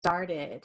started.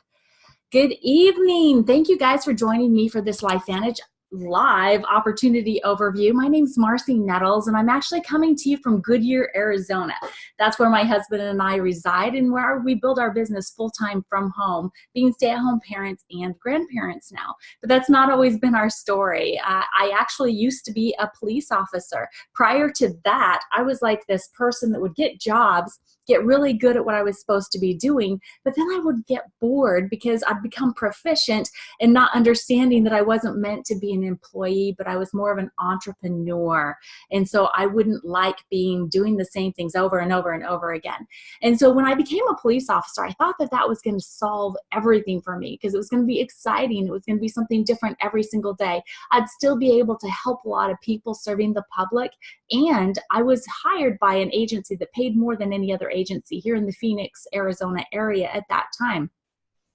Good evening. Thank you guys for joining me for this LifeVantage live opportunity overview. My name is Marci Nettles, and I'm actually coming to you from Goodyear, Arizona. That's where my husband and I reside and where we build our business full-time from home, being stay-at-home parents and grandparents now. But that's not always been our story. I actually used to be a police officer. Prior to that, I was like this person that would get jobs, get really good at what I was supposed to be doing, but then I would get bored because I'd become proficient and not understanding that I wasn't meant to be an employee, but I was more of an entrepreneur. And so I wouldn't like doing the same things over and over and over again. And so when I became a police officer, I thought that that was going to solve everything for me because it was going to be exciting. It was going to be something different every single day. I'd still be able to help a lot of people serving the public. And I was hired by an agency that paid more than any other agency here in the Phoenix, Arizona area at that time.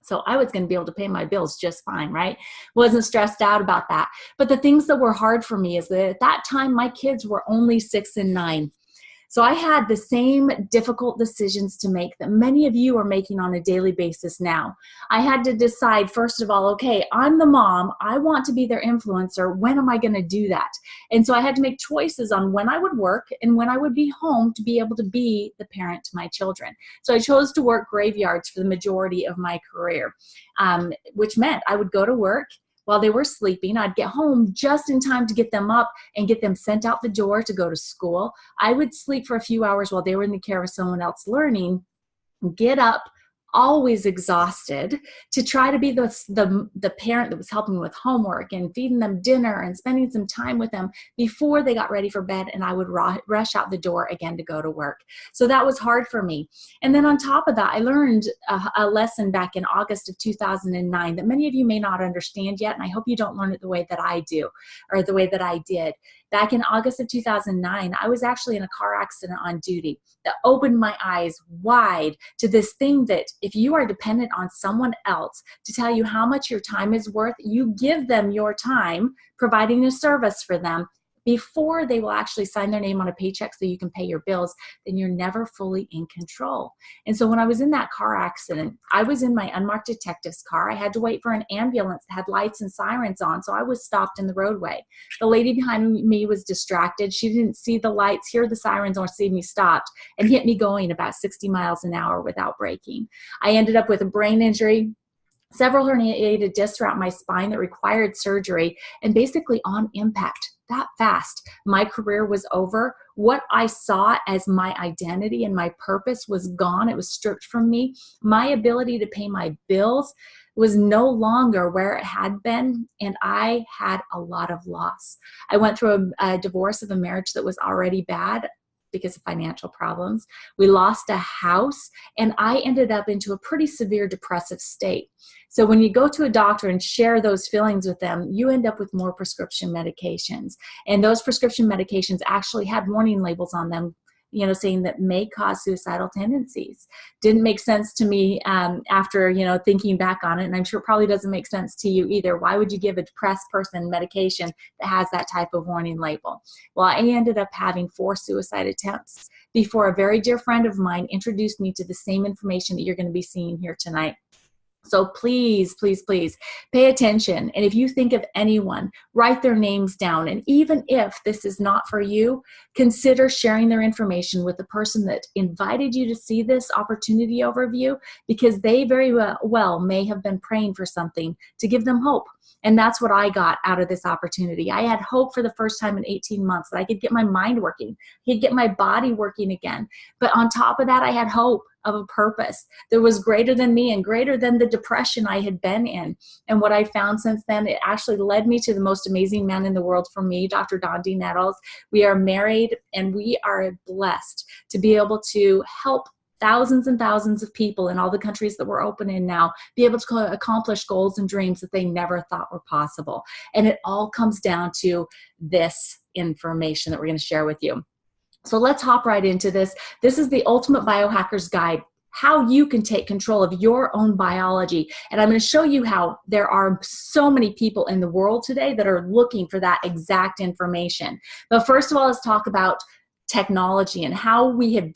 So I was going to be able to pay my bills just fine, right? Wasn't stressed out about that. But the things that were hard for me is that at that time, my kids were only 6 and 9. So I had the same difficult decisions to make that many of you are making on a daily basis now. I had to decide, first of all, okay, I'm the mom. I want to be their influencer. When am I going to do that? And so I had to make choices on when I would work and when I would be home to be able to be the parent to my children. So I chose to work graveyards for the majority of my career, which meant I would go to work while they were sleeping. I'd get home just in time to get them up and get them sent out the door to go to school. I would sleep for a few hours while they were in the care of someone else learning, get up, always exhausted, to try to be the parent that was helping with homework and feeding them dinner and spending some time with them before they got ready for bed, and I would rush out the door again to go to work. So that was hard for me. And then on top of that, I learned a lesson back in August of 2009 that many of you may not understand yet, and I hope you don't learn it the way that I do, or the way that I did. Back in August of 2009, I was actually in a car accident on duty that opened my eyes wide to this thing that if you are dependent on someone else to tell you how much your time is worth, you give them your time, providing a service for them, before they will actually sign their name on a paycheck so you can pay your bills, then you're never fully in control. And so when I was in that car accident, I was in my unmarked detective's car. I had to wait for an ambulance that had lights and sirens on, so I was stopped in the roadway. The lady behind me was distracted. She didn't see the lights, hear the sirens, or see me stopped, and hit me going about 60 miles an hour without braking. I ended up with a brain injury, several herniated discs throughout my spine that required surgery, and basically on impact, that fast, my career was over. What I saw as my identity and my purpose was gone. It was stripped from me. My ability to pay my bills was no longer where it had been, and I had a lot of loss. I went through a divorce of a marriage that was already bad because of financial problems. We lost a house, and I ended up into a pretty severe depressive state. So when you go to a doctor and share those feelings with them, you end up with more prescription medications. And those prescription medications actually had warning labels on them, saying that may cause suicidal tendencies. Didn't make sense to me after, thinking back on it. And I'm sure it probably doesn't make sense to you either. Why would you give a depressed person medication that has that type of warning label? Well, I ended up having 4 suicide attempts before a very dear friend of mine introduced me to the same information that you're going to be seeing here tonight. So please, please, please pay attention. And if you think of anyone, write their names down. And even if this is not for you, consider sharing their information with the person that invited you to see this opportunity overview, because they very well may have been praying for something to give them hope. And that's what I got out of this opportunity. I had hope for the first time in 18 months that I could get my mind working, I could get my body working again. But on top of that, I had hope of a purpose that was greater than me and greater than the depression I had been in. And what I found since then, it actually led me to the most amazing man in the world for me, Dr. Dondee Nettles. We are married, and we are blessed to be able to help thousands and thousands of people in all the countries that we're open in now be able to accomplish goals and dreams that they never thought were possible. And it all comes down to this information that we're going to share with you. So let's hop right into this. This is the Ultimate Biohacker's Guide, how you can take control of your own biology. And I'm going to show you how there are so many people in the world today that are looking for that exact information. But first of all, let's talk about technology and how we have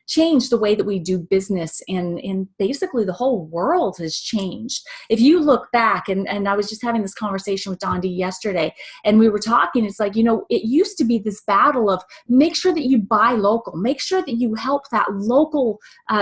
changed the way that we do business, and basically the whole world has changed. If you look back, and I was just having this conversation with Dondee yesterday, and we were talking, it's like, it used to be this battle of make sure that you buy local, make sure that you help that local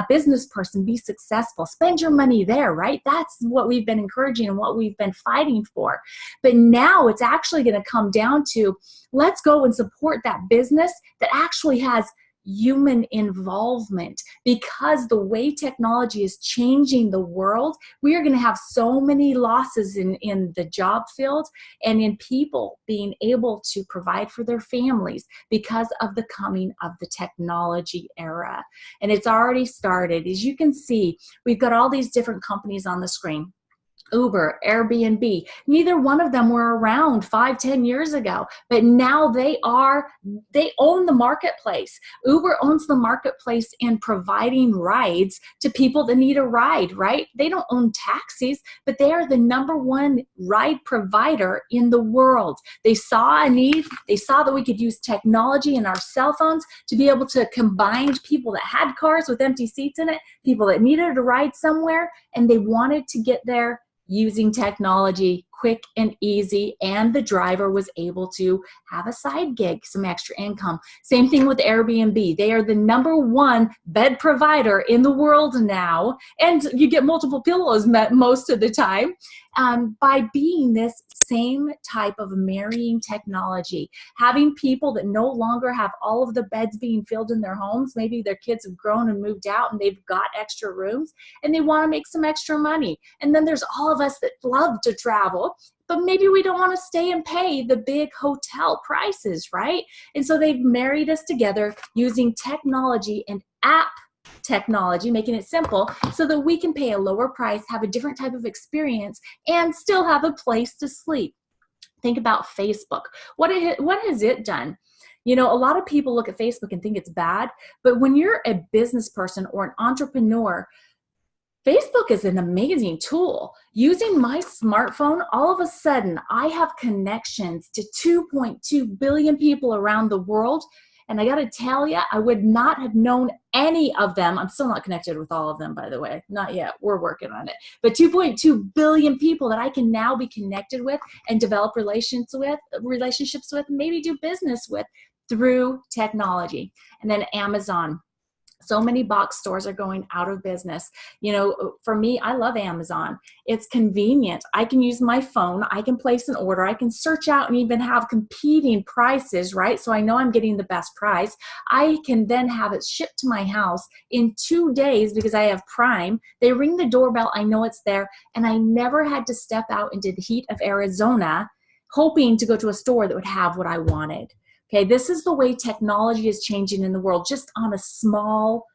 business person be successful, spend your money there, right? That's what we've been encouraging and what we've been fighting for. But now it's actually going to come down to, let's go and support that business that actually has human involvement, because the way technology is changing the world, we are going to have so many losses in the job field and in people being able to provide for their families because of the coming of the technology era. And it's already started. As you can see, we've got all these different companies on the screen. Uber, Airbnb, neither one of them were around 5-10 years ago, but now they own the marketplace. Uber owns the marketplace in providing rides to people that need a ride, right? They don't own taxis, but they are the #1 ride provider in the world. They saw a need. They saw that we could use technology and our cell phones to be able to combine people that had cars with empty seats in it, people that needed a ride somewhere, and they wanted to get there using technology, quick and easy, and the driver was able to have a side gig, some extra income. Same thing with Airbnb. They are the #1 bed provider in the world now, and you get multiple pillows most of the time by being this same type of marrying technology, having people that no longer have all of the beds being filled in their homes. Maybe their kids have grown and moved out and they've got extra rooms and they want to make some extra money. And then there's all of us that love to travel, but maybe we don't want to stay and pay the big hotel prices, right? And so they've married us together using technology and app technology, making it simple so that we can pay a lower price, have a different type of experience, and still have a place to sleep. Think about Facebook. What has it done? A lot of people look at Facebook and think it's bad, but when you're a business person or an entrepreneur, Facebook is an amazing tool. Using my smartphone, all of a sudden, I have connections to 2.2 billion people around the world. And I got to tell you, I would not have known any of them. I'm still not connected with all of them, by the way. Not yet. We're working on it. But 2.2 billion people that I can now be connected with and develop relationships with, maybe do business with through technology. And then Amazon. So many box stores are going out of business. For me, I love Amazon. It's convenient. I can use my phone. I can place an order. I can search out and even have competing prices, right? So I know I'm getting the best price. I can then have it shipped to my house in 2 days because I have Prime. They ring the doorbell. I know it's there. And I never had to step out into the heat of Arizona hoping to go to a store that would have what I wanted. Okay, this is the way technology is changing in the world, just on a small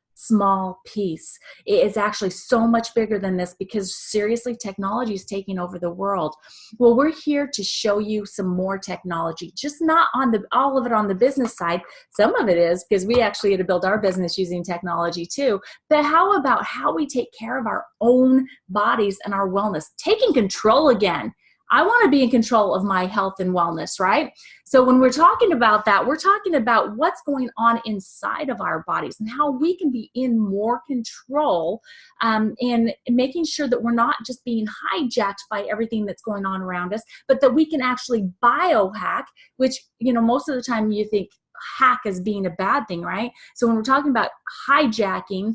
piece. It is actually so much bigger than this because seriously, technology is taking over the world. Well, we're here to show you some more technology, just not on all of it on the business side. Some of it is because we actually had to build our business using technology too. But how about how we take care of our own bodies and our wellness, taking control again? I want to be in control of my health and wellness, right? So when we're talking about that, we're talking about what's going on inside of our bodies and how we can be in more control and making sure that we're not just being hijacked by everything that's going on around us, but that we can actually biohack, which, most of the time you think hack as being a bad thing, right? So when we're talking about hijacking,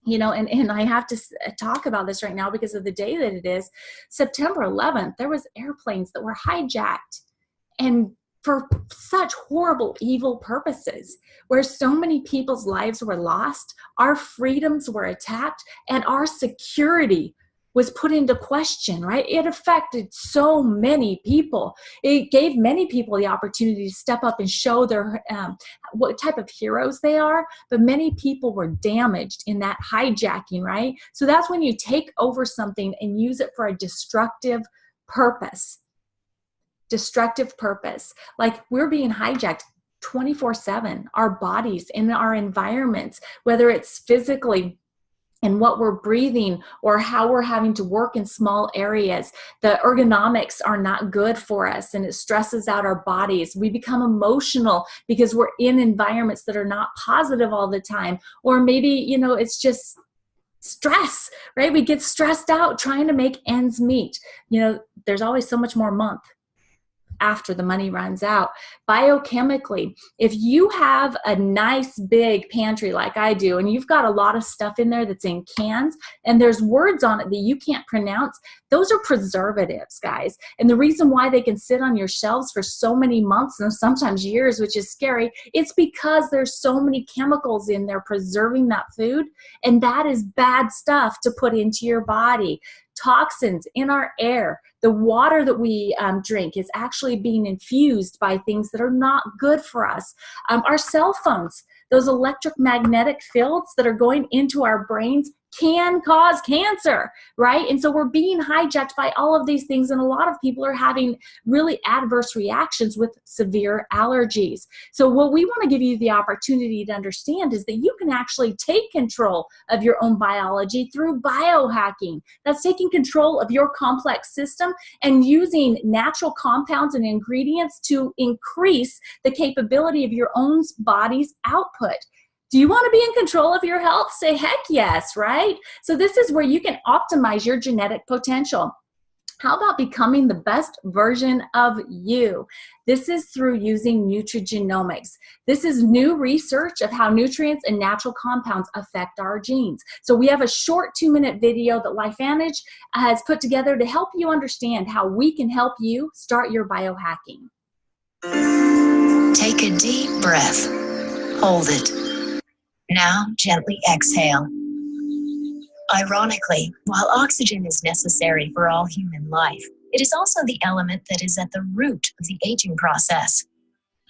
and I have to talk about this right now because of the day that it is, September 11th, there was airplanes that were hijacked and for such horrible, evil purposes, where so many people's lives were lost, our freedoms were attacked, and our security was put into question, right? It affected so many people. It gave many people the opportunity to step up and show their what type of heroes they are, but many people were damaged in that hijacking, right? So that's when you take over something and use it for a destructive purpose. Like we're being hijacked 24/7, our bodies and our environments, whether it's physically and what we're breathing or how we're having to work in small areas. The ergonomics are not good for us and it stresses out our bodies. We become emotional because we're in environments that are not positive all the time. Or maybe, you know, it's just stress, right? We get stressed out trying to make ends meet. You know, there's always so much more month after the money runs out. Biochemically, if you have a nice big pantry like I do, and you've got a lot of stuff in there that's in cans, and there's words on it that you can't pronounce, those are preservatives, guys. And the reason why they can sit on your shelves for so many months and sometimes years, which is scary, it's because there's so many chemicals in there preserving that food, and that is bad stuff to put into your body. Toxins in our air, the water that we drink is actually being infused by things that are not good for us. Our cell phones, those electromagnetic fields that are going into our brains can cause cancer, right? And so we're being hijacked by all of these things, and a lot of people are having really adverse reactions with severe allergies. So what we want to give you the opportunity to understand is that you can actually take control of your own biology through biohacking. That's taking control of your complex system and using natural compounds and ingredients to increase the capability of your own body's output. Do you want to be in control of your health? Say heck yes, right? So this is where you can optimize your genetic potential. How about becoming the best version of you? This is through using Nutrigenomics. This is new research of how nutrients and natural compounds affect our genes. So we have a short 2-minute video that LifeVantage has put together to help you understand how we can help you start your biohacking. Take a deep breath. Hold it. Now gently exhale. Ironically, while oxygen is necessary for all human life, it is also the element that is at the root of the aging process.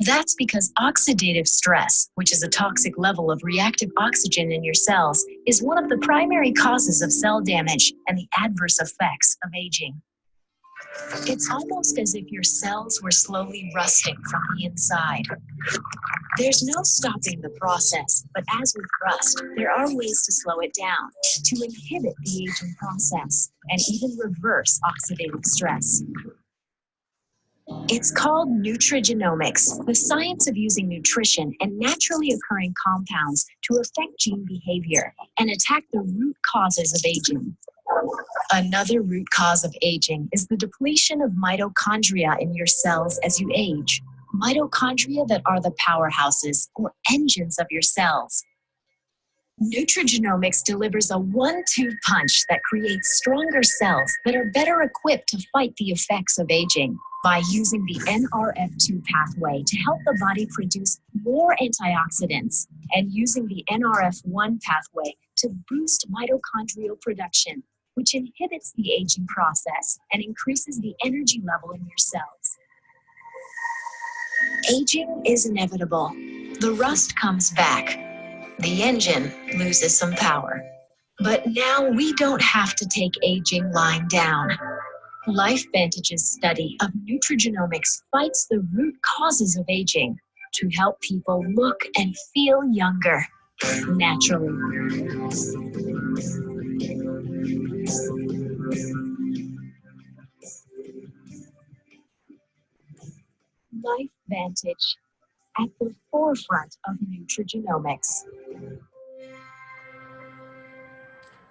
That's because oxidative stress, which is a toxic level of reactive oxygen in your cells, is one of the primary causes of cell damage and the adverse effects of aging. It's almost as if your cells were slowly rusting from the inside. There's no stopping the process, but as with rust, there are ways to slow it down, to inhibit the aging process, and even reverse oxidative stress. It's called Nutrigenomics, the science of using nutrition and naturally occurring compounds to affect gene behavior and attack the root causes of aging. Another root cause of aging is the depletion of mitochondria in your cells as you age. Mitochondria that are the powerhouses or engines of your cells. Nutrigenomics delivers a 1-2 punch that creates stronger cells that are better equipped to fight the effects of aging by using the NRF2 pathway to help the body produce more antioxidants and using the NRF1 pathway to boost mitochondrial production, which inhibits the aging process and increases the energy level in your cells. Aging is inevitable. The rust comes back. The engine loses some power. But now we don't have to take aging lying down. LifeVantage's study of nutrigenomics fights the root causes of aging to help people look and feel younger naturally. LifeVantage, at the forefront of nutrigenomics.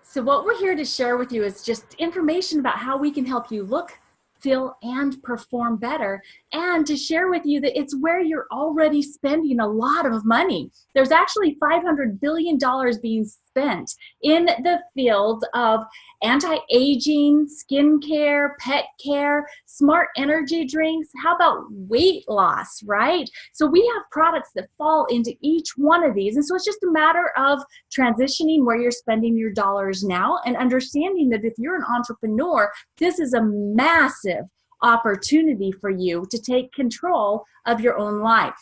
So what we're here to share with you is just information about how we can help you look, feel, and perform better, and to share with you that it's where you're already spending a lot of money. There's actually $500 billion being spent in the field of anti-aging, skincare, pet care, smart energy drinks. How about weight loss, right? So we have products that fall into each one of these. And so it's just a matter of transitioning where you're spending your dollars now and understanding that if you're an entrepreneur, this is a massive opportunity for you to take control of your own life.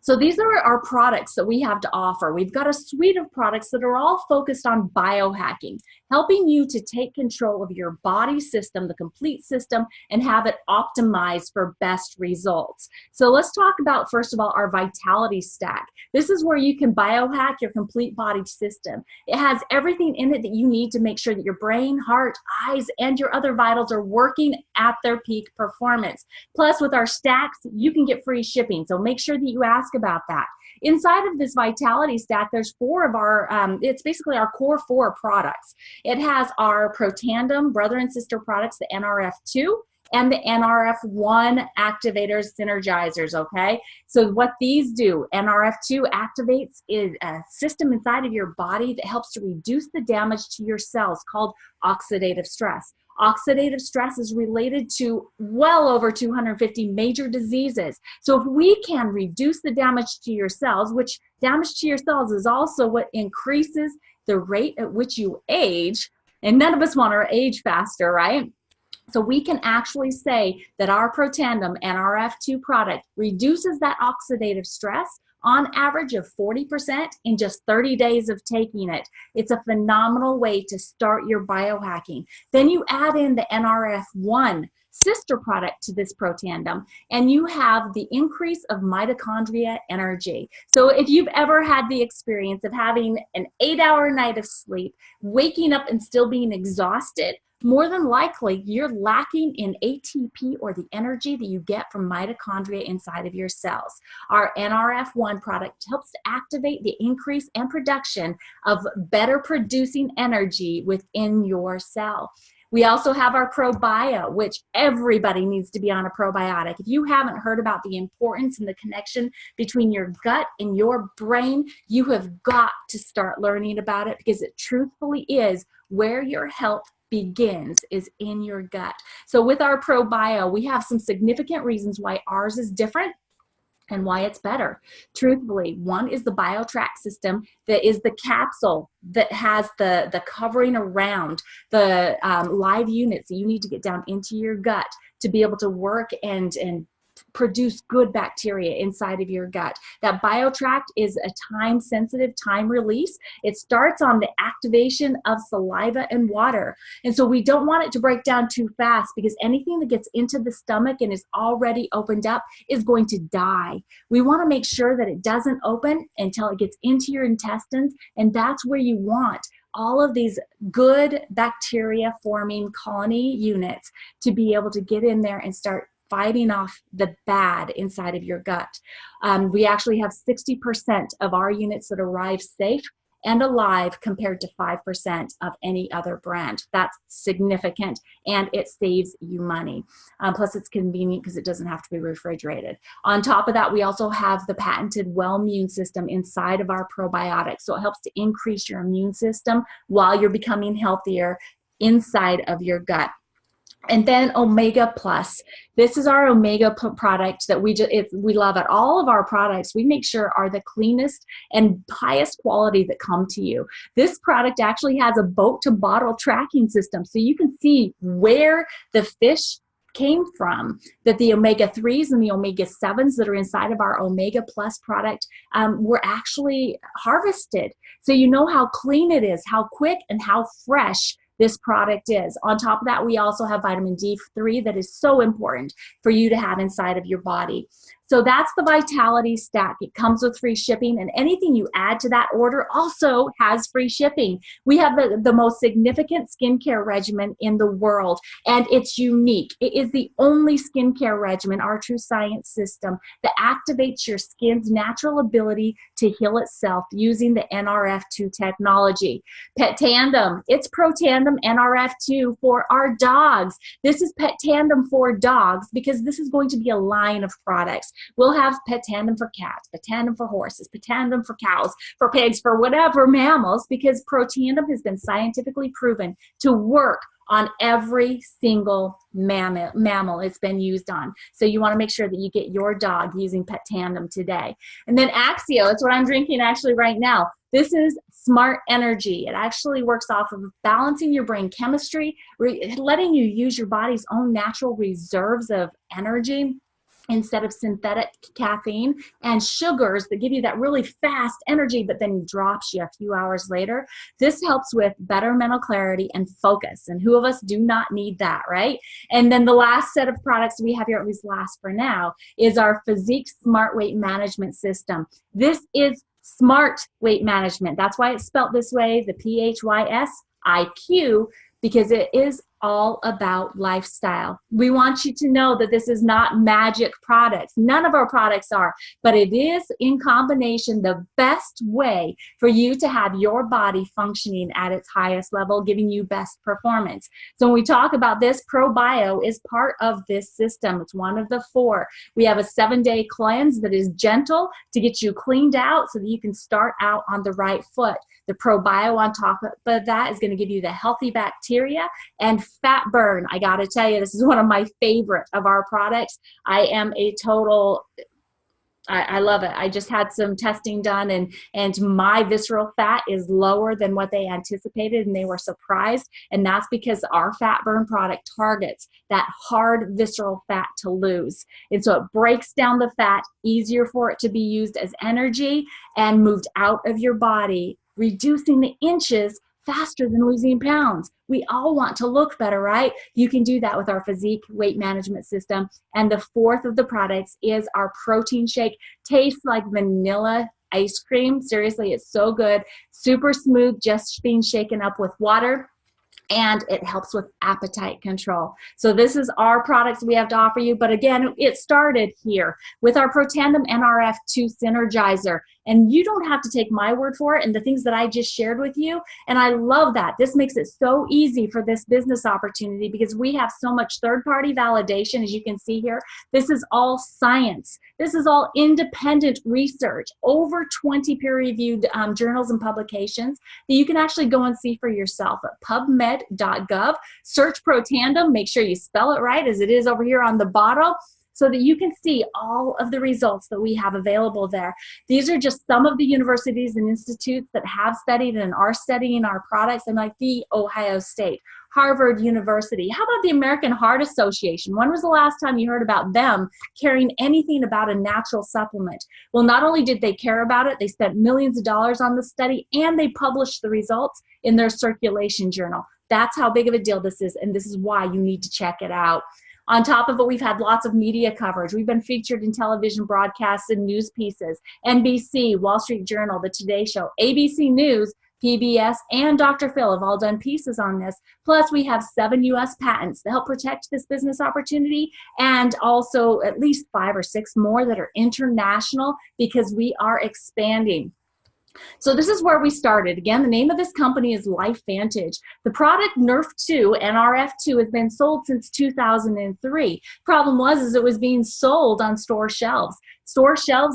So these are our products that we have to offer. We've got a suite of products that are all focused on biohacking, helping you to take control of your body system, the complete system, and have it optimized for best results. So let's talk about, first of all, our Vitality Stack. This is where you can biohack your complete body system. It has everything in it that you need to make sure that your brain, heart, eyes, and your other vitals are working at their peak performance. Plus, with our stacks, you can get free shipping. So make sure that you ask about that. Inside of this Vitality Stack, there's 4 of our, it's basically our core 4 products. It has our Protandem brother and sister products, the NRF2 and the NRF1 activators, synergizers, okay? So what these do, NRF2 activates is a system inside of your body that helps to reduce the damage to your cells called oxidative stress. Oxidative stress is related to well over 250 major diseases. So if we can reduce the damage to your cells, which damage to your cells is also what increases the rate at which you age, and none of us want to age faster, right? So we can actually say that our Protandem NRF2 product reduces that oxidative stress on average of 40% in just 30 days of taking it. It's a phenomenal way to start your biohacking. Then you add in the NRF1 sister product to this Protandem, and you have the increase of mitochondria energy. So if you've ever had the experience of having an 8-hour night of sleep, waking up and still being exhausted, more than likely you're lacking in ATP, or the energy that you get from mitochondria inside of your cells. Our NRF1 product helps to activate the increase and production of better producing energy within your cell. We also have our ProBio, which everybody needs to be on a probiotic. If you haven't heard about the importance and the connection between your gut and your brain, you have got to start learning about it, because it truthfully is where your health begins, is in your gut. So with our ProBio, we have some significant reasons why ours is different and why it's better. Truthfully, one is the BioTrack system, that is the capsule that has the covering around the live units that you need to get down into your gut to be able to work and produce good bacteria inside of your gut. That BioTrack is a time-sensitive, time-release. It starts on the activation of saliva and water. And so we don't want it to break down too fast, because anything that gets into the stomach and is already opened up is going to die. We want to make sure that it doesn't open until it gets into your intestines, and that's where you want all of these good bacteria forming colony units to be able to get in there and start fighting off the bad inside of your gut. We actually have 60% of our units that arrive safe and alive, compared to 5% of any other brand. That's significant, and it saves you money. Plus, it's convenient because it doesn't have to be refrigerated. On top of that, we also have the patented Wellmune system inside of our probiotics. So it helps to increase your immune system while you're becoming healthier inside of your gut. And then Omega Plus. This is our Omega product that we love it. All of our products we make sure are the cleanest and highest quality that come to you. This product actually has a boat to bottle tracking system, so you can see where the fish came from, that the omega-3s and the omega-7s that are inside of our Omega Plus product were actually harvested. So you know how clean it is, how quick and how fresh this product is. On top of that, we also have vitamin D3 that is so important for you to have inside of your body. So that's the Vitality Stack. It comes with free shipping, and anything you add to that order also has free shipping. We have the most significant skincare regimen in the world, and it's unique. It is the only skincare regimen, our True Science system, that activates your skin's natural ability to heal itself using the NRF2 technology. Protandem, it's Protandem NRF2 for our dogs. This is Protandem for dogs because this is going to be a line of products. We'll have Protandem for cats, Protandem for horses, Protandem for cows, for pigs, for whatever mammals, because Protandem has been scientifically proven to work on every single mammal it's been used on. So you want to make sure that you get your dog using Protandem today. And then Axio, it's what I'm drinking actually right now. This is Smart Energy. It actually works off of balancing your brain chemistry, letting you use your body's own natural reserves of energy. instead of synthetic caffeine and sugars that give you that really fast energy but then drops you a few hours later. This helps with better mental clarity and focus, and who of us do not need that, right? And then the last set of products we have here, at least last for now, is our Physique Smart Weight Management System. This is smart weight management. That's why it's spelled this way, the PHYSIQ, because it is all about lifestyle. We want you to know that this is not magic products. None of our products are, but it is in combination the best way for you to have your body functioning at its highest level, giving you best performance. So when we talk about this, ProBio is part of this system. It's one of the 4. We have a 7-day cleanse that is gentle to get you cleaned out so that you can start out on the right foot. The ProBio on top of that is going to give you the healthy bacteria and fat burn. I got to tell you, this is one of my favorite of our products. I am a total, I love it. I just had some testing done, and my visceral fat is lower than what they anticipated, and they were surprised. And that's because our fat burn product targets that hard visceral fat to lose. And so it breaks down the fat, easier for it to be used as energy and moved out of your body, reducing the inches faster than losing pounds. We all want to look better, right? You can do that with our Physique Weight Management System. And the 4th of the products is our protein shake. Tastes like vanilla ice cream. Seriously, it's so good. Super smooth, just being shaken up with water. And it helps with appetite control. So this is our products we have to offer you. But again, it started here with our Protandim NRF2 Synergizer. And you don't have to take my word for it and the things that I just shared with you. And I love that. This makes it so easy for this business opportunity because we have so much third-party validation, as you can see here. This is all science. This is all independent research, over 20 peer-reviewed journals and publications that you can actually go and see for yourself at PubMed.gov. Search Protandim. Make sure you spell it right as it is over here on the bottle, so that you can see all of the results that we have available there. These are just some of the universities and institutes that have studied and are studying our products, and like the Ohio State, Harvard University. How about the American Heart Association? When was the last time you heard about them caring anything about a natural supplement? Well, not only did they care about it, they spent millions of dollars on the study, and they published the results in their circulation journal. That's how big of a deal this is, and this is why you need to check it out. On top of it, we've had lots of media coverage. We've been featured in television broadcasts and news pieces. NBC, Wall Street Journal, The Today Show, ABC News, PBS, and Dr. Phil have all done pieces on this. Plus, we have 7 U.S. patents that help protect this business opportunity, and also at least 5 or 6 more that are international because we are expanding. So this is where we started. Again, the name of this company is LifeVantage. The product NRF2, NRF2, has been sold since 2003. Problem was it was being sold on store shelves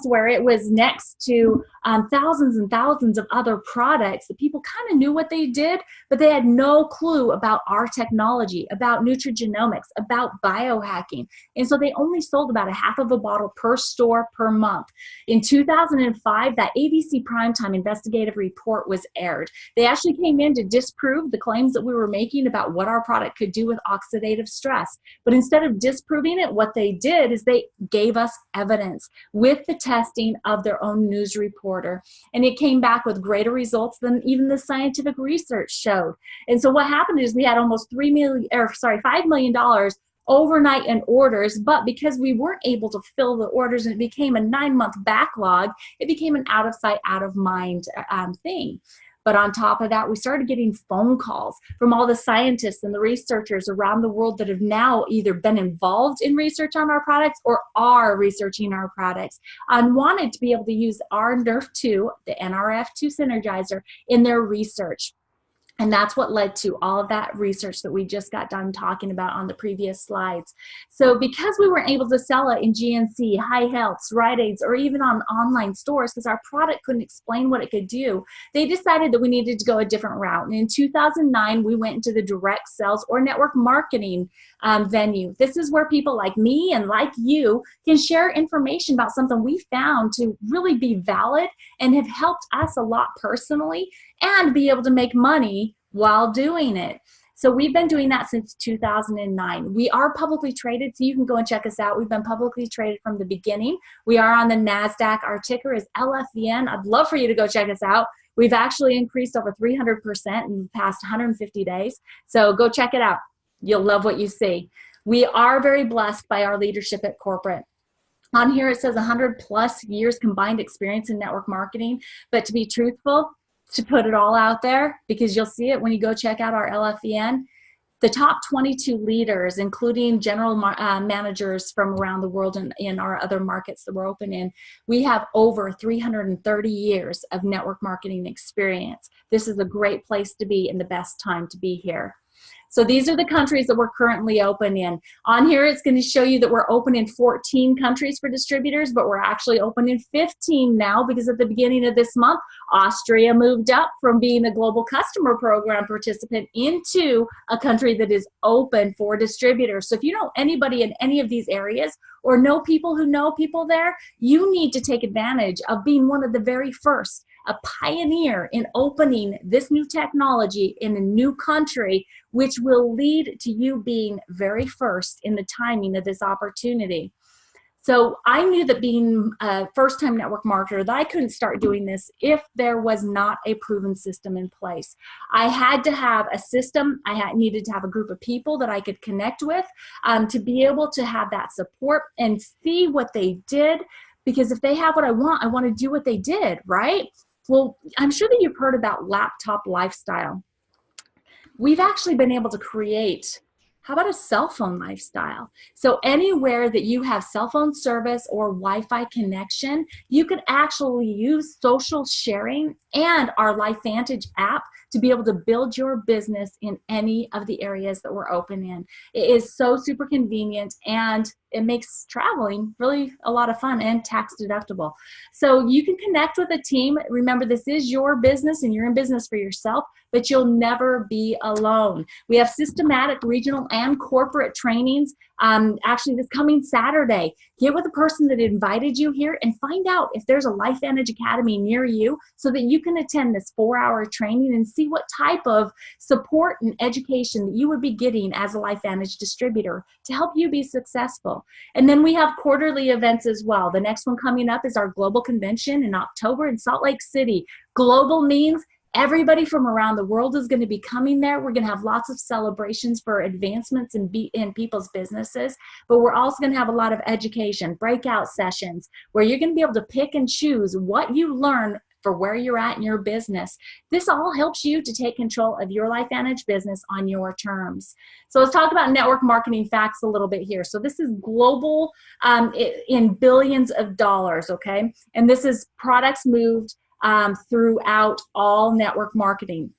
where it was next to thousands and thousands of other products that people kind of knew what they did, but they had no clue about our technology, about nutrigenomics, about biohacking. And so they only sold about a half of a bottle per store per month. In 2005, that ABC Primetime investigative report was aired. They actually came in to disprove the claims that we were making about what our product could do with oxidative stress. But instead of disproving it, what they did is they gave us evidence with the testing of their own news reporter. And it came back with greater results than even the scientific research showed. And so what happened is we had almost $5 million overnight in orders, but because we weren't able to fill the orders and it became a 9-month backlog, it became an out of sight, out of mind thing. But on top of that, we started getting phone calls from all the scientists and the researchers around the world that have now either been involved in research on our products or are researching our products and wanted to be able to use our NRF2, the NRF2 Synergizer, in their research. And that's what led to all of that research that we just got done talking about on the previous slides. So because we weren't able to sell it in GNC, High Healths, Rite Aids, or even on online stores because our product couldn't explain what it could do, they decided that we needed to go a different route. And in 2009, we went into the direct sales or network marketing venue. This is where people like me and like you can share information about something we found to really be valid and have helped us a lot personally and be able to make money while doing it. So we've been doing that since 2009. We are publicly traded, so you can go and check us out. We've been publicly traded from the beginning. We are on the NASDAQ. Our ticker is LFVN. I'd love for you to go check us out. We've actually increased over 300% in the past 150 days. So go check it out. You'll love what you see. We are very blessed by our leadership at corporate. On here it says 100+ years combined experience in network marketing. But to be truthful, to put it all out there, because you'll see it when you go check out our LFVN, the top 22 leaders, including general managers from around the world and in our other markets that we're open in, we have over 330 years of network marketing experience. This is a great place to be and the best time to be here. So these are the countries that we're currently open in. On here, it's going to show you that we're open in 14 countries for distributors, but we're actually open in 15 now because at the beginning of this month, Austria moved up from being a global customer program participant into a country that is open for distributors. So if you know anybody in any of these areas or know people who know people there, you need to take advantage of being one of the very first, a pioneer in opening this new technology in a new country, which will lead to you being very first in the timing of this opportunity. So I knew that being a first-time network marketer, that I couldn't start doing this if there was not a proven system in place. I had to have a system. I needed to have a group of people that I could connect with to be able to have that support and see what they did. Because if they have what I want to do what they did, right? Well, I'm sure that you've heard about laptop lifestyle. We've actually been able to create, how about a cell phone lifestyle? So anywhere that you have cell phone service or Wi-Fi connection, you could actually use social sharing and our LifeVantage app to be able to build your business in any of the areas that we're open in. It is so super convenient and it makes traveling really a lot of fun and tax deductible. So you can connect with a team. Remember, this is your business and you're in business for yourself, but you'll never be alone. We have systematic regional and corporate trainings. Actually, this coming Saturday, get with the person that invited you here and find out if there's a LifeVantage Academy near you so that you can attend this 4-hour training and see what type of support and education that you would be getting as a LifeVantage distributor to help you be successful. And then we have quarterly events as well. The next one coming up is our global convention in October in Salt Lake City. Global means everybody from around the world is going to be coming there. We're going to have lots of celebrations for advancements in people's businesses, but we're also going to have a lot of education, breakout sessions, where you're going to be able to pick and choose what you learn for where you're at in your business. This all helps you to take control of your LifeVantage business on your terms. So let's talk about network marketing facts a little bit here. So this is global in billions of dollars, okay? And this is products moved throughout all network marketing.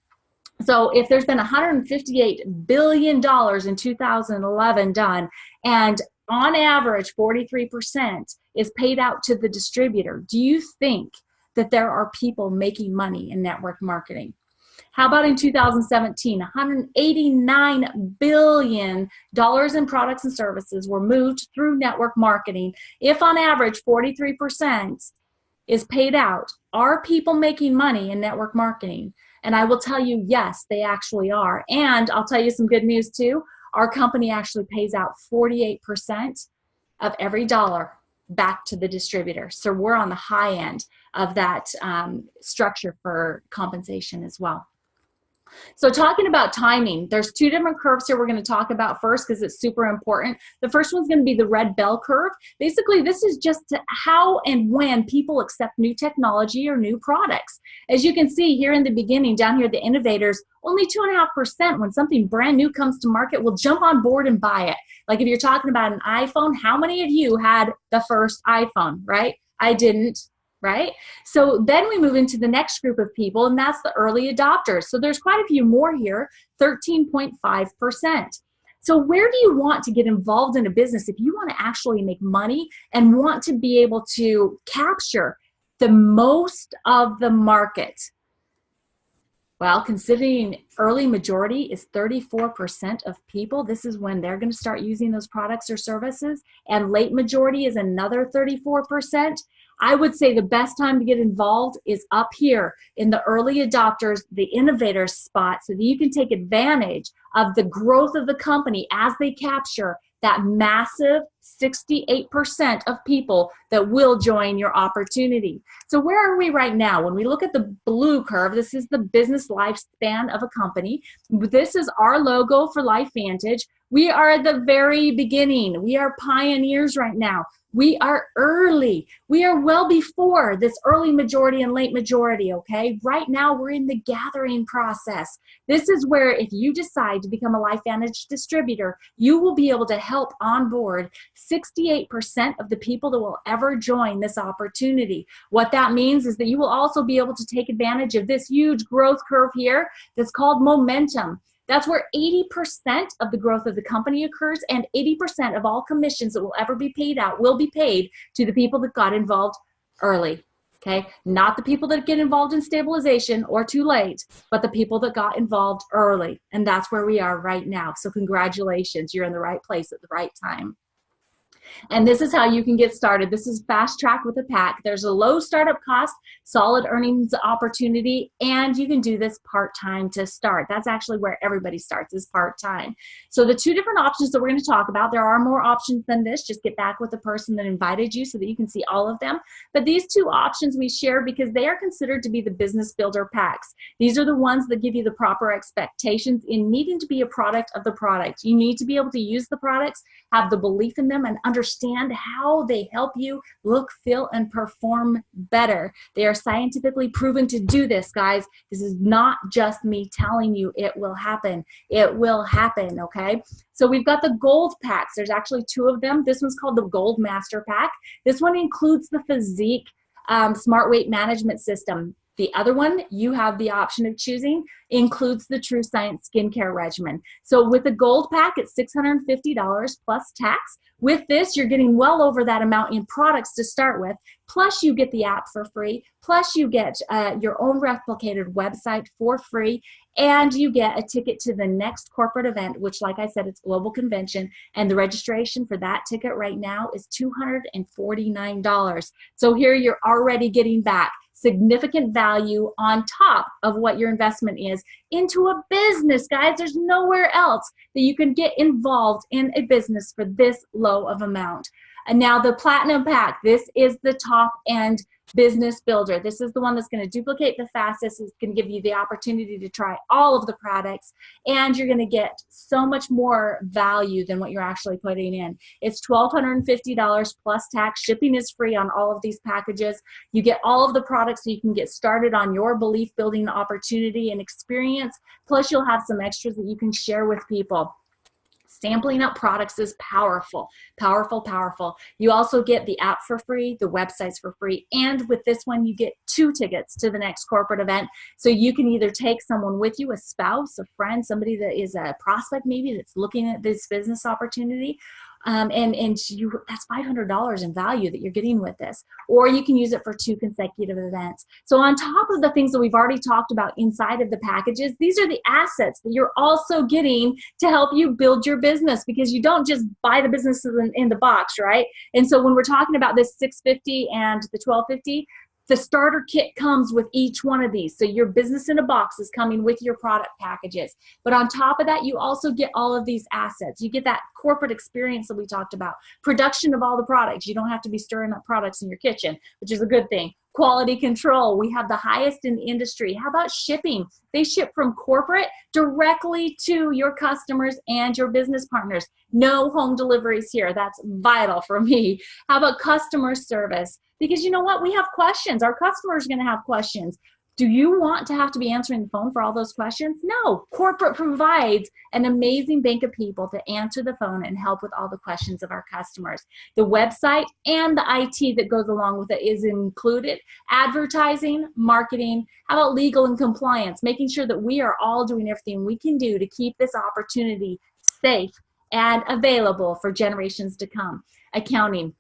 So if there's been $158 billion in 2011 done, and on average 43% is paid out to the distributor, do you think that there are people making money in network marketing? How about in 2017, $189 billion in products and services were moved through network marketing. If on average 43% is paid out, are people making money in network marketing? And I will tell you, yes, they actually are. And I'll tell you some good news too. Our company actually pays out 48% of every dollar back to the distributor. So we're on the high end of that structure for compensation as well. So talking about timing, there's two different curves here we're going to talk about first because it's super important. The first one's going to be the red bell curve. Basically, this is just how and when people accept new technology or new products. As you can see here in the beginning, down here, the innovators, only 2.5% when something brand new comes to market will jump on board and buy it. Like if you're talking about an iPhone, how many of you had the first iPhone, right? I didn't. Right? So then we move into the next group of people, and that's the early adopters. So there's quite a few more here, 13.5%. So where do you want to get involved in a business if you want to actually make money and want to be able to capture the most of the market? Well, considering early majority is 34% of people, this is when they're going to start using those products or services, and late majority is another 34%. I would say the best time to get involved is up here in the early adopters, the innovators spot, so that you can take advantage of the growth of the company as they capture that massive 68% of people that will join your opportunity. So where are we right now? When we look at the blue curve, this is the business lifespan of a company. This is our logo for LifeVantage. We are at the very beginning. We are pioneers right now. We are early. We are well before this early majority and late majority, okay? Right now, we're in the gathering process. This is where if you decide to become a LifeVantage distributor, you will be able to help onboard 68% of the people that will ever join this opportunity. What that means is that you will also be able to take advantage of this huge growth curve here that's called momentum. That's where 80% of the growth of the company occurs, and 80% of all commissions that will ever be paid out will be paid to the people that got involved early, okay? Not the people that get involved in stabilization or too late, but the people that got involved early. And that's where we are right now. So congratulations, you're in the right place at the right time. And this is how you can get started. This is fast track with a pack. There's a low startup cost, solid earnings opportunity, and you can do this part-time to start. That's actually where everybody starts, is part-time. So the two different options that we're going to talk about, there are more options than this. Just get back with the person that invited you so that you can see all of them. But these two options we share because they are considered to be the business builder packs. These are the ones that give you the proper expectations in needing to be a product of the product. You need to be able to use the products, have the belief in them, and understand how they help you look, feel, and perform better. They are scientifically proven to do this, guys. This is not just me telling you it will happen. It will happen, okay? So we've got the gold packs. There's actually two of them. This one's called the Gold Master Pack. This one includes the Physique Smart Weight Management System. The other one, you have the option of choosing, includes the True Science Skincare Regimen. So with the gold pack, it's $650 plus tax. With this, you're getting well over that amount in products to start with, plus you get the app for free, plus you get your own replicated website for free, and you get a ticket to the next corporate event, which, like I said, it's Global Convention, and the registration for that ticket right now is $249. So here you're already getting back significant value on top of what your investment is into a business, guys. There's nowhere else that you can get involved in a business for this low of amount. And now the Platinum Pack, this is the top end business builder. This is the one that's going to duplicate the fastest. It's going to give you the opportunity to try all of the products, and you're going to get so much more value than what you're actually putting in. It's $1,250 plus tax. Shipping is free on all of these packages. You get all of the products so you can get started on your belief building opportunity and experience. Plus you'll have some extras that you can share with people. Sampling out products is powerful, powerful, powerful. You also get the app for free, the websites for free, and with this one, you get 2 tickets to the next corporate event. So you can either take someone with you, a spouse, a friend, somebody that is a prospect maybe that's looking at this business opportunity, that's $500 in value that you're getting with this. Or you can use it for 2 consecutive events. So on top of the things that we've already talked about inside of the packages, these are the assets that you're also getting to help you build your business, because you don't just buy the businesses in the box, right? And so when we're talking about this $650 and the $1,250, the starter kit comes with each one of these. So your business in a box is coming with your product packages. But on top of that, you also get all of these assets. You get that corporate experience that we talked about. Production of all the products. You don't have to be stirring up products in your kitchen, which is a good thing. Quality control. We have the highest in the industry. How about shipping? They ship from corporate directly to your customers and your business partners. No home deliveries here. That's vital for me. How about customer service? Because you know what? We have questions. Our customers are going to have questions. Do you want to have to be answering the phone for all those questions? No. Corporate provides an amazing bank of people to answer the phone and help with all the questions of our customers. The website and the IT that goes along with it is included. Advertising, marketing, how about legal and compliance? Making sure that we are all doing everything we can do to keep this opportunity safe and available for generations to come. Accounting.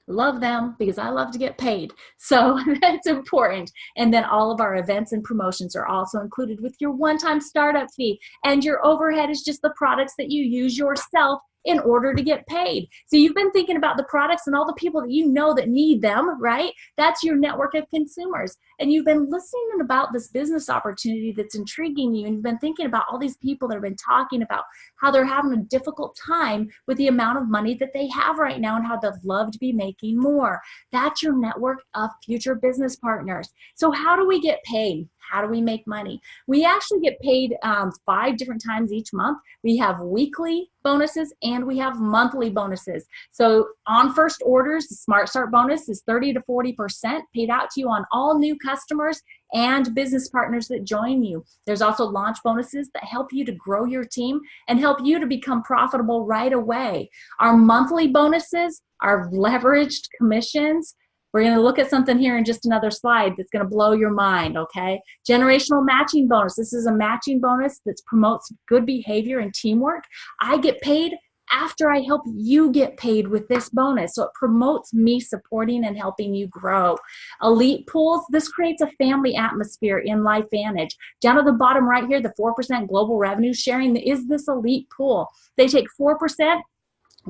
Love them because I love to get paid. So that's important. And then all of our events and promotions are also included with your one-time startup fee. And your overhead is just the products that you use yourself in order to get paid. So you've been thinking about the products and all the people that you know that need them, right? That's your network of consumers. And you've been listening about this business opportunity that's intriguing you, and you've been thinking about all these people that have been talking about how they're having a difficult time with the amount of money that they have right now and how they'd love to be making more. That's your network of future business partners. So how do we get paid? How do we make money? We actually get paid 5 different times each month. We have weekly bonuses and we have monthly bonuses. So on first orders, the Smart Start bonus is 30 to 40% paid out to you on all new customers and business partners that join you. There's also launch bonuses that help you to grow your team and help you to become profitable right away. Our monthly bonuses are leveraged commissions. We're going to look at something here in just another slide that's going to blow your mind, okay? Generational matching bonus. This is a matching bonus that promotes good behavior and teamwork. I get paid after I help you get paid with this bonus. So it promotes me supporting and helping you grow. Elite pools. This creates a family atmosphere in LifeVantage. Down at the bottom right here, the 4% global revenue sharing is this elite pool. They take 4%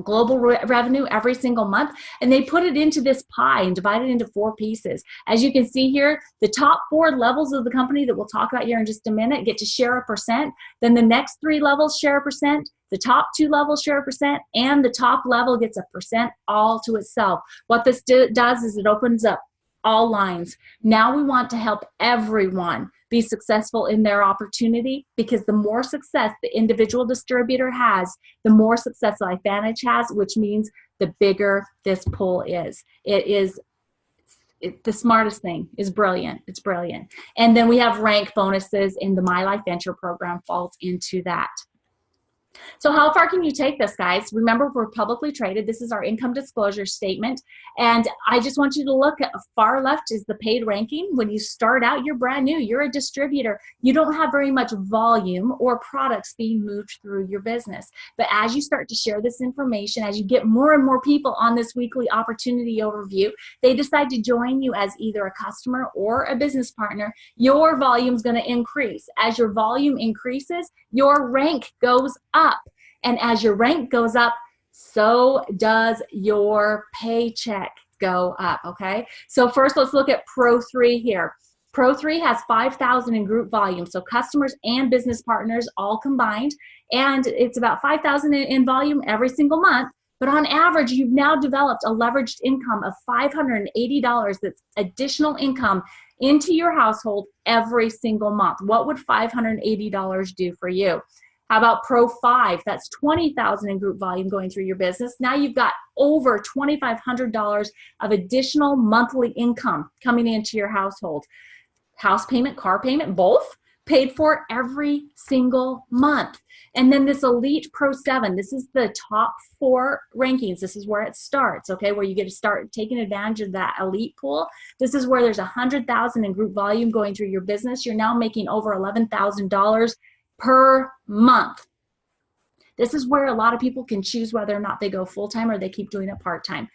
global revenue every single month, and they put it into this pie and divide it into 4 pieces. As you can see here, the top 4 levels of the company that we'll talk about here in just a minute get to share a percent. Then the next 3 levels share a percent. The top 2 levels share a percent, and the top level gets a percent all to itself. What this does is it opens up all lines. Now we want to help everyone be successful in their opportunity, because the more success the individual distributor has, the more success LifeVantage has, which means the bigger this pool is. The smartest thing is brilliant. It's brilliant. And then we have rank bonuses, and the My Life Venture program falls into that. So how far can you take this, guys? Remember, we're publicly traded. This is our income disclosure statement. And I just want you to look at far left is the paid ranking. When you start out, you're brand new. You're a distributor. You don't have very much volume or products being moved through your business. But as you start to share this information, as you get more and more people on this weekly opportunity overview, they decide to join you as either a customer or a business partner, your volume is going to increase. As your volume increases, your rank goes up. And as your rank goes up, so does your paycheck go up, okay? So first, let's look at Pro 3 here. Pro 3 has 5,000 in group volume, so customers and business partners all combined, and it's about 5,000 in volume every single month. But on average, you've now developed a leveraged income of $580 that's additional income into your household every single month. What would $580 do for you? How about Pro 5? That's 20,000 in group volume going through your business. Now you've got over $2,500 of additional monthly income coming into your household. House payment, car payment, both paid for every single month. And then this Elite Pro 7, this is the top 4 rankings. This is where it starts, okay, where you get to start taking advantage of that elite pool. This is where there's 100,000 in group volume going through your business. You're now making over $11,000 per month. This is where a lot of people can choose whether or not they go full-time or they keep doing it part-time.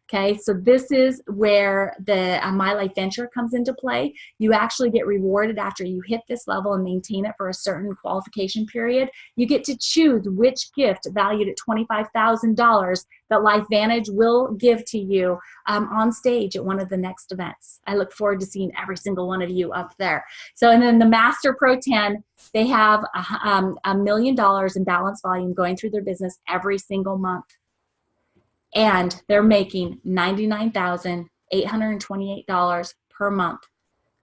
Okay, so this is where the My Life Venture comes into play. You actually get rewarded after you hit this level and maintain it for a certain qualification period. You get to choose which gift valued at $25,000 that LifeVantage will give to you on stage at one of the next events. I look forward to seeing every single one of you up there. So, and then the Master Pro 10, they have $1 million in balance volume going through their business every single month. And they're making $99,828 per month,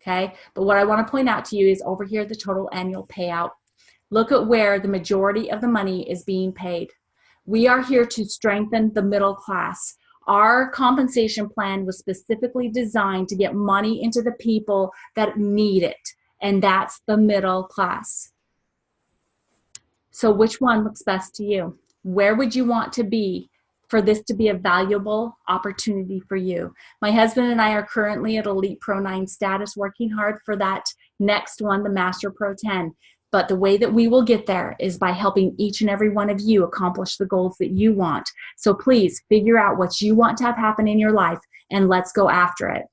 okay? But what I want to point out to you is over here, the total annual payout. Look at where the majority of the money is being paid. We are here to strengthen the middle class. Our compensation plan was specifically designed to get money into the people that need it, and that's the middle class. So which one looks best to you? Where would you want to be for this to be a valuable opportunity for you? My husband and I are currently at Elite Pro 9 status, working hard for that next one, the Master Pro 10. But the way that we will get there is by helping each and every one of you accomplish the goals that you want. So please figure out what you want to have happen in your life, and let's go after it.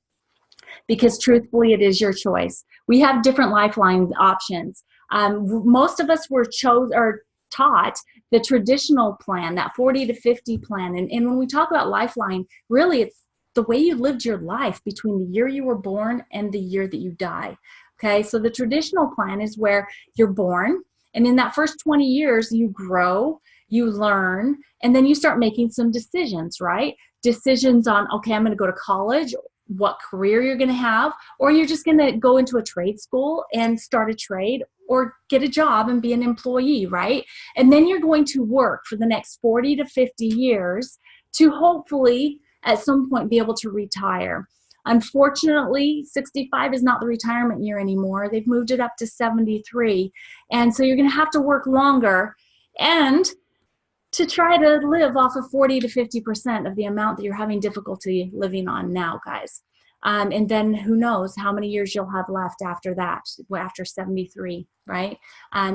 Because truthfully, it is your choice. We have different lifeline options. Most of us were taught the traditional plan, that 40 to 50 plan. And when we talk about Lifeline, really it's the way you lived your life between the year you were born and the year that you die. Okay, so the traditional plan is where you're born, and in that first 20 years, you grow, you learn, and then you start making some decisions, right? Decisions on, okay, I'm going to go to college, what career you're going to have, or you're just going to go into a trade school and start a trade or get a job and be an employee, right? And then you're going to work for the next 40 to 50 years to hopefully at some point be able to retire. Unfortunately, 65 is not the retirement year anymore. They've moved it up to 73. And so you're going to have to work longer and to try to live off of 40 to 50% of the amount that you're having difficulty living on now, guys. And then who knows how many years you'll have left after that, after 73, right?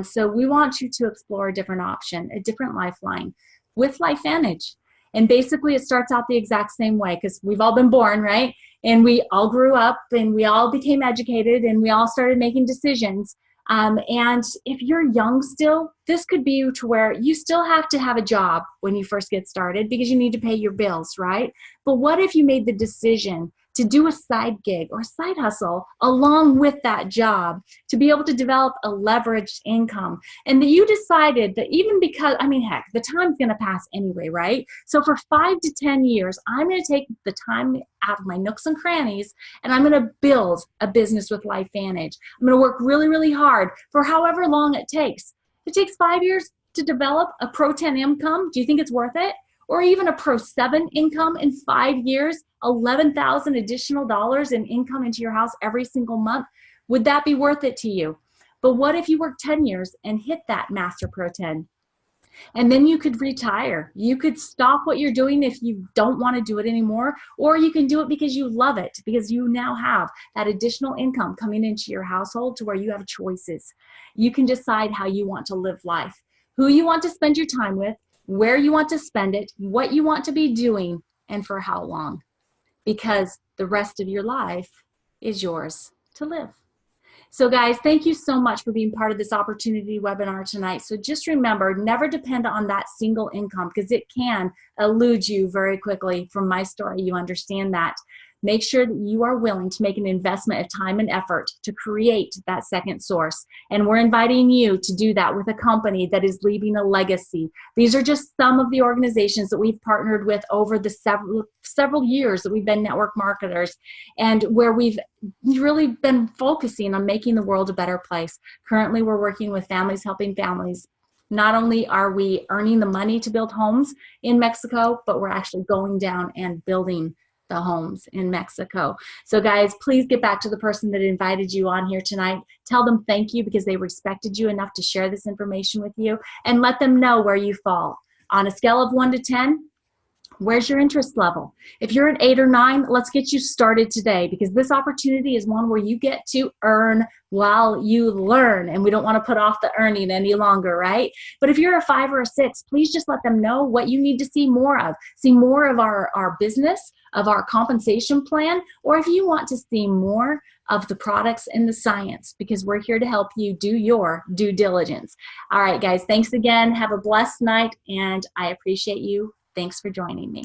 So we want you to explore a different option, a different lifeline with LifeVantage. And basically it starts out the exact same way because we've all been born, right? And we all grew up and we all became educated and we all started making decisions. And if you're young still, this could be to where you still have to have a job when you first get started because you need to pay your bills, right? But what if you made the decision to do a side gig or side hustle along with that job to be able to develop a leveraged income, and that you decided that even because, I mean, heck, the time's going to pass anyway, right? So for 5 to 10 years, I'm going to take the time out of my nooks and crannies and I'm going to build a business with LifeVantage. I'm going to work really, really hard for however long it takes. If it takes 5 years to develop a Pro 10 income, do you think it's worth it? Or even a Pro 7 income in 5 years, $11,000 additional dollars in income into your house every single month? Would that be worth it to you? But what if you work 10 years and hit that Master Pro 10? And then you could retire. You could stop what you're doing if you don't want to do it anymore, or you can do it because you love it, because you now have that additional income coming into your household to where you have choices. You can decide how you want to live life, who you want to spend your time with, where you want to spend it, what you want to be doing, and for how long. Because the rest of your life is yours to live. So guys, thank you so much for being part of this opportunity webinar tonight. So just remember, never depend on that single income because it can elude you very quickly. From my story, you understand that. Make sure that you are willing to make an investment of time and effort to create that second source. And we're inviting you to do that with a company that is leaving a legacy. These are just some of the organizations that we've partnered with over the several years that we've been network marketers, and where we've really been focusing on making the world a better place. Currently, we're working with Families Helping Families. Not only are we earning the money to build homes in Mexico, but we're actually going down and building the homes in Mexico. So guys, please get back to the person that invited you on here tonight. Tell them thank you because they respected you enough to share this information with you, and let them know where you fall. On a scale of 1 to 10, where's your interest level? If you're at 8 or 9, let's get you started today, because this opportunity is one where you get to earn while you learn, and we don't want to put off the earning any longer, right? But if you're a 5 or a 6, please just let them know what you need to see more of. See more of our business, of our compensation plan, or if you want to see more of the products and the science, because we're here to help you do your due diligence. All right, guys, thanks again. Have a blessed night, and I appreciate you. Thanks for joining me.